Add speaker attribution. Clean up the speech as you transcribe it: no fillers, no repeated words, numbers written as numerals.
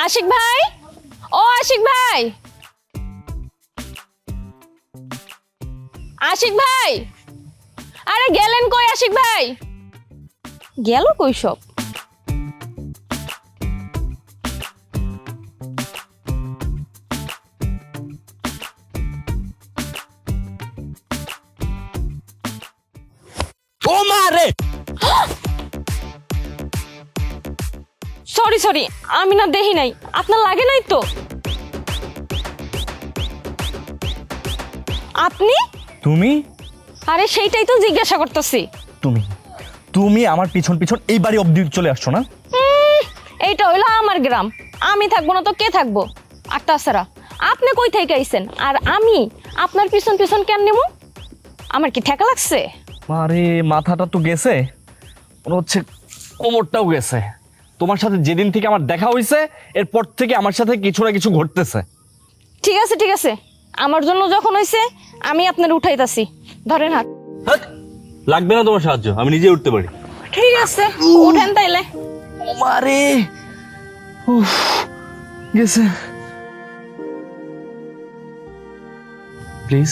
Speaker 1: আশিক ভাই, ও আশিক ভাই, আশিক ভাই, আরে গেলেন কই আশিক ভাই? গেল কই সব?
Speaker 2: ও মা রে,
Speaker 1: সরি সরি, আমি না দেখি নাই। আপনার লাগে নাই তো? আপনি?
Speaker 2: তুমি
Speaker 1: আরে সেইটাই তো জিজ্ঞাসা করতেছি।
Speaker 2: তুমি তুমি আমার পিছন পিছন এই বাড়ি অবধি চলে আসছো না?
Speaker 1: এইটা হইলো আমার গ্রাম, আমি থাকবো না তো কে থাকবো? আর তাছাড়া আপনি কই থেকে আইছেন আর আমি আপনার পিছন পিছন কেন নেব? আমার কি ঠেকা লাগছে?
Speaker 2: আরে মাথাটা তো গেছে, মনে হচ্ছে কোমরটাও গেছে। তোমার সাথে যেদিন থেকে আমার দেখা হয়েছে এরপর থেকে আমার সাথে কিছু না কিছু ঘটতেছে।
Speaker 1: ঠিক আছে ঠিক আছে, আমার জন্য যখন হইছে আমি আপনার উঠাইতাছি, ধরেন হাত।
Speaker 2: হ্যাঁ, লাগবে না তোমার সাহায্য, আমি নিজে উঠতে পারি।
Speaker 1: ঠিক আছে, উঠেন তাইলে।
Speaker 2: ও মা রে, উফ, গেছে। প্লিজ